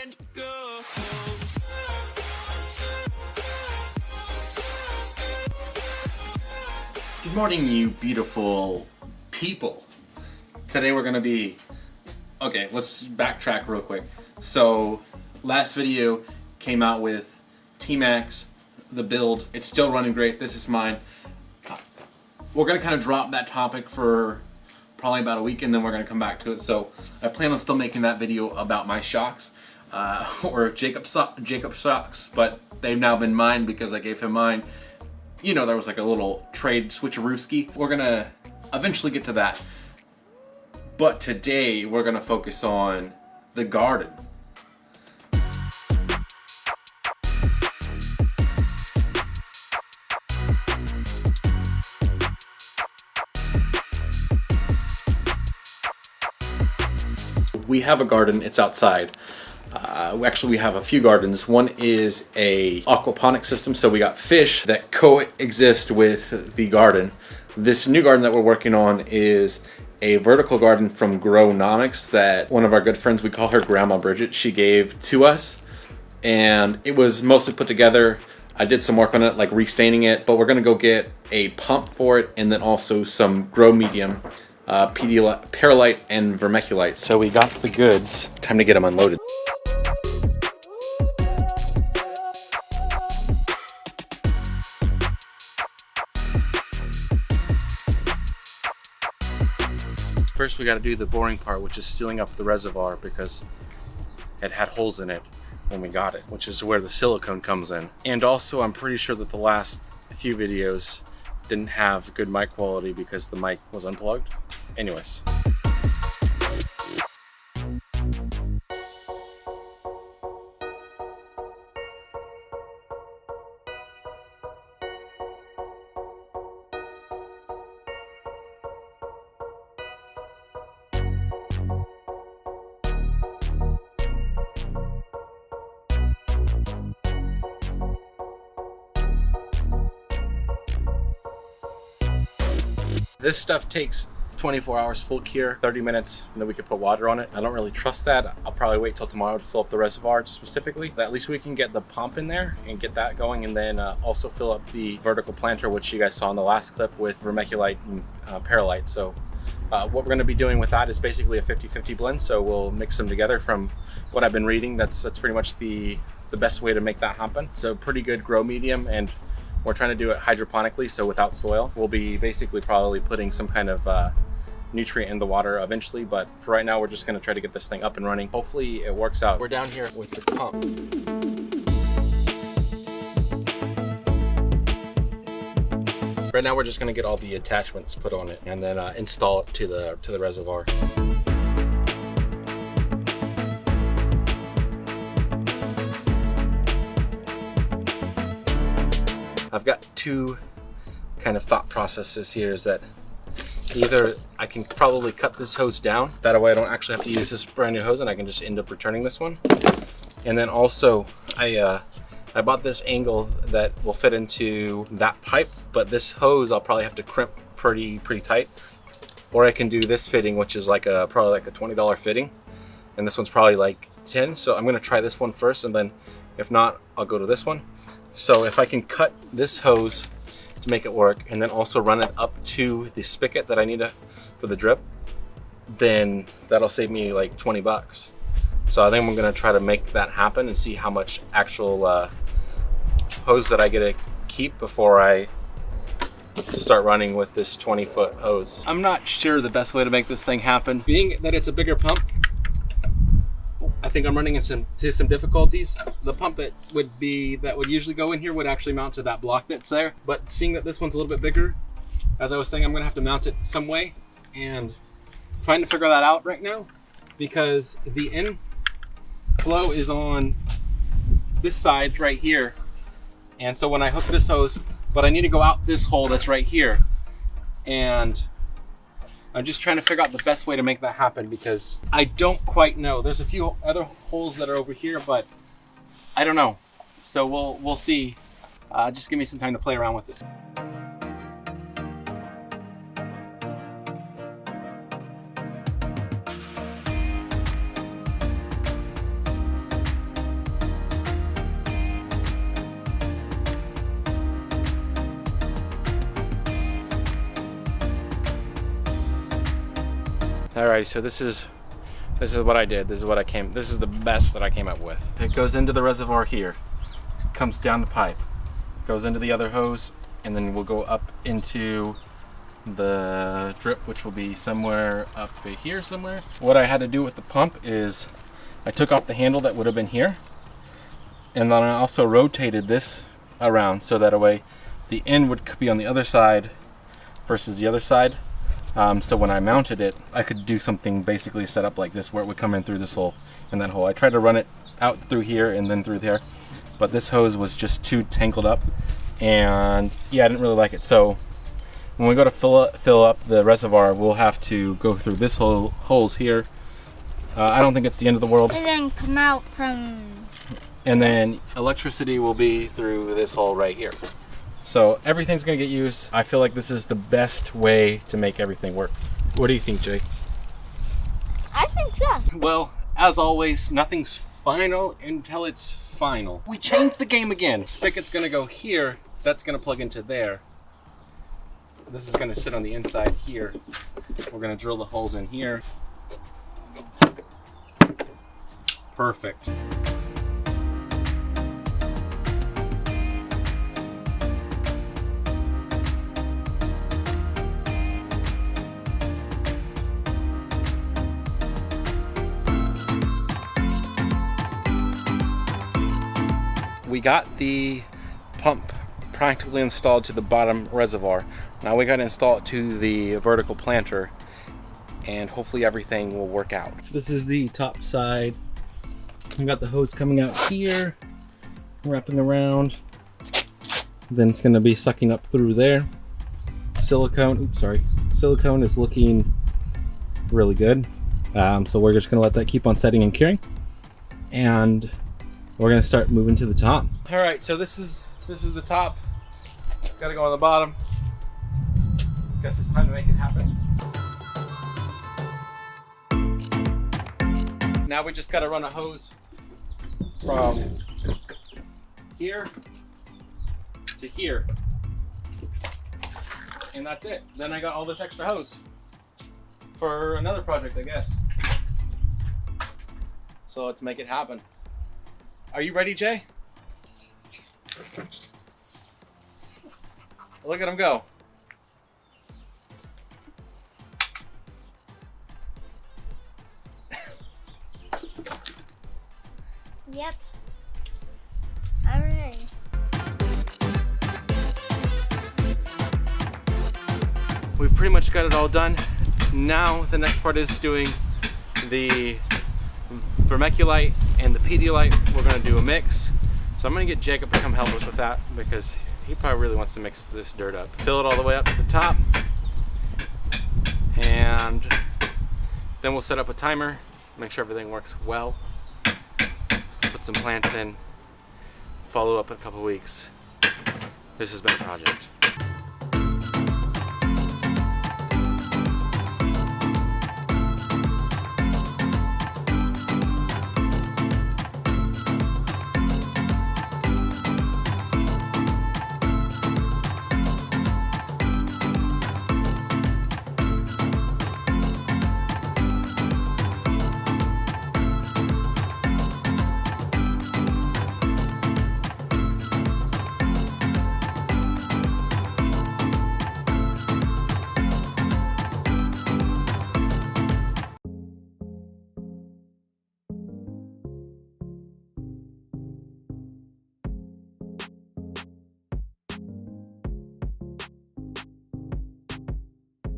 let go. Good morning, you beautiful people. Today we're gonna be, okay, let's backtrack real quick. So last video came out with T-Max, the build. It's still running great. This is mine. We're gonna kind of drop that topic for probably about a week, and then we're gonna come back to it. So I plan on still making that video about my shocks, or Jacob shocks, but they've now been mine because I gave him mine. You know, there was like a little trade switcherooski. We're gonna eventually get to that. But today we're gonna focus on the garden. We have a garden, it's outside. Actually, we have a few gardens. One is a aquaponics system, so we got fish that coexist with the garden. This new garden that we're working on is a vertical garden from Gronomics that one of our good friends, we call her Grandma Bridget, she gave to us. And it was mostly put together. I did some work on it, like restaining it, but we're gonna go get a pump for it and then also some grow medium, perlite and vermiculite. So we got the goods. Time to get them unloaded. First we got to do the boring part, which is sealing up the reservoir because it had holes in it when we got it, which is where the silicone comes in. And also I'm pretty sure that the last few videos didn't have good mic quality because the mic was unplugged. Anyways. This stuff takes 24 hours full cure, 30 minutes, and then we could put water on it. I don't really trust that. I'll probably wait till tomorrow to fill up the reservoir specifically. But at least we can get the pump in there and get that going, and then also fill up the vertical planter, which you guys saw in the last clip with vermiculite and perlite. So what we're gonna be doing with that is basically a 50-50 blend. So we'll mix them together. From what I've been reading, that's pretty much the best way to make that happen. So pretty good grow medium, and we're trying to do it hydroponically, so without soil. We'll be basically probably putting some kind of nutrient in the water eventually, but for right now we're just gonna try to get this thing up and running. Hopefully it works out. We're down here with the pump. Right now we're just gonna get all the attachments put on it and then install it to the reservoir. I've got two kind of thought processes here. Is that either I can probably cut this hose down, that way I don't actually have to use this brand new hose and I can just end up returning this one. And then also I bought this angle that will fit into that pipe, but this hose I'll probably have to crimp pretty tight. Or I can do this fitting, which is like probably like a $20 fitting, and this one's probably like 10. So I'm gonna try this one first, and then if not, I'll go to this one. So if I can cut this hose to make it work and then also run it up to the spigot that I need for the drip, then that'll save me like 20 bucks. So I think I'm gonna try to make that happen and see how much actual hose that I get to keep before I start running with this 20-foot hose. I'm not sure the best way to make this thing happen. Being that it's a bigger pump, I think I'm running into some difficulties. The pump that would usually go in here would actually mount to that block that's there. But seeing that this one's a little bit bigger, as I was saying, I'm gonna have to mount it some way, and trying to figure that out right now because the inflow is on this side right here. And so when I hook this hose, but I need to go out this hole that's right here. And I'm just trying to figure out the best way to make that happen because I don't quite know. There's a few other holes that are over here, but I don't know. So we'll see. Just give me some time to play around with it. Alrighty, so this is what I did. This is the best that I came up with. It goes into the reservoir here, comes down the pipe, goes into the other hose, and then we'll go up into the drip, which will be somewhere up here somewhere. What I had to do with the pump is I took off the handle that would have been here, and then I also rotated this around so that a way the end would be on the other side versus the other side. So when I mounted it, I could do something basically set up like this, where it would come in through this hole and that hole. I tried to run it out through here and then through there, but this hose was just too tangled up, and yeah, I didn't really like it. So when we go to fill up the reservoir, we'll have to go through this holes here. I don't think it's the end of the world. And then come out from... And then electricity will be through this hole right here. So everything's gonna get used. I feel like this is the best way to make everything work. What do you think, Jay? I think so. Well, as always, nothing's final until it's final. We changed the game again. Spigot's gonna go here. That's gonna plug into there. This is gonna sit on the inside here. We're gonna drill the holes in here. Perfect. We got the pump practically installed to the bottom reservoir. Now we got to install it to the vertical planter, and hopefully everything will work out. This is the top side. We got the hose coming out here, wrapping around. Then it's going to be sucking up through there. Silicone is looking really good. So we're just going to let that keep on setting and curing, and we're going to start moving to the top. All right, so this is the top. It's got to go on the bottom. Guess it's time to make it happen. Now we just got to run a hose from here to here, and that's it. Then I got all this extra hose for another project, I guess. So let's make it happen. Are you ready, Jay? Look at him go. Yep. I'm ready. We've pretty much got it all done. Now the next part is doing the vermiculite and the Pedialyte. We're gonna do a mix. So I'm gonna get Jacob to come help us with that, because he probably really wants to mix this dirt up. Fill it all the way up to the top, and then we'll set up a timer, make sure everything works well, put some plants in, follow up in a couple weeks. This has been a project.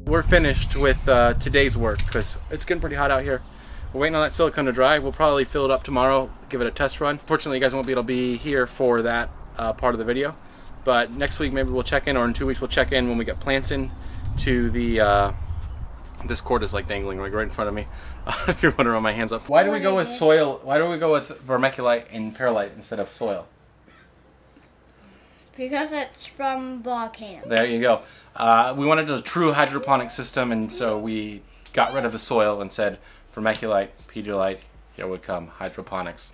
We're finished with today's work, because it's getting pretty hot out here. We're waiting on that silicone to dry. We'll probably fill it up tomorrow, give it a test run. Fortunately, you guys won't be able to be here for that part of the video, but next week maybe we'll check in, or in 2 weeks we'll check in when we get plants in to the this cord is like dangling like right in front of me. If you're wondering why my hand's up. Why do we go with soil? Why do we go with vermiculite and perlite instead of soil? Because it's from volcanoes. There you go. We wanted a true hydroponic system, and so we got rid of the soil and said vermiculite, Pedialyte, here would come hydroponics.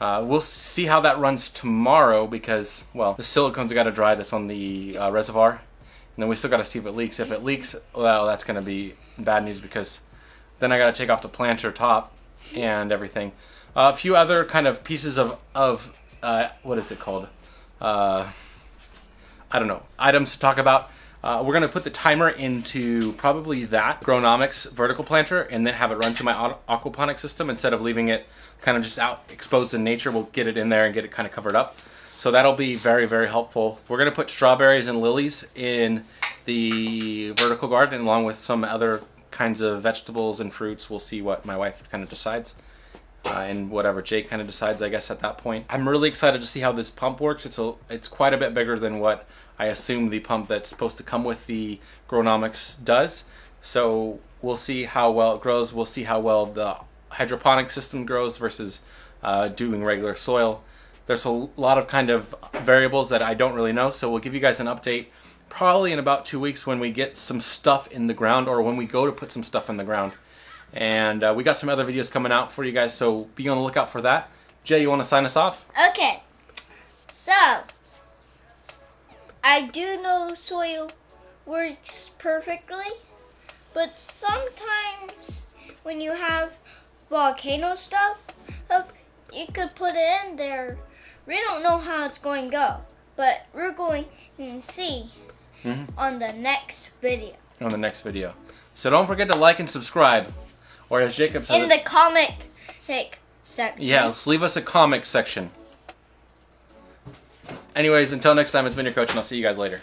We'll see how that runs tomorrow, because, well, the silicone's got to dry that's on the reservoir, and then we still got to see if it leaks. If it leaks, well, that's going to be bad news, because Then I got to take off the planter top and everything. A few other kind of pieces of what is it called? I don't know, items to talk about. We're going to put the timer into probably that Gronomics vertical planter and then have it run to my aquaponics system instead of leaving it kind of just out exposed in nature. We'll get it in there and get it kind of covered up. So that'll be very, very helpful. We're going to put strawberries and lilies in the vertical garden along with some other kinds of vegetables and fruits. We'll see what my wife kind of decides. And whatever Jake kind of decides, I guess, at that point. I'm really excited to see how this pump works. It's quite a bit bigger than what I assume the pump that's supposed to come with the Gronomics does. So we'll see how well it grows. We'll see how well the hydroponic system grows versus doing regular soil. There's a lot of kind of variables that I don't really know, so we'll give you guys an update probably in about 2 weeks when we get some stuff in the ground or when we go to put some stuff in the ground. And we got some other videos coming out for you guys, so be on the lookout for that. Jay, you want to sign us off? Okay. So, I do know soil works perfectly, but sometimes when you have volcano stuff, you could put it in there. We don't know how it's going to go, but we're going to see on the next video. On the next video. So don't forget to like and subscribe. Or as Jacob said, in the comment section. Yeah, let's leave us a comment section. Anyways, until next time, it's been your coach, and I'll see you guys later.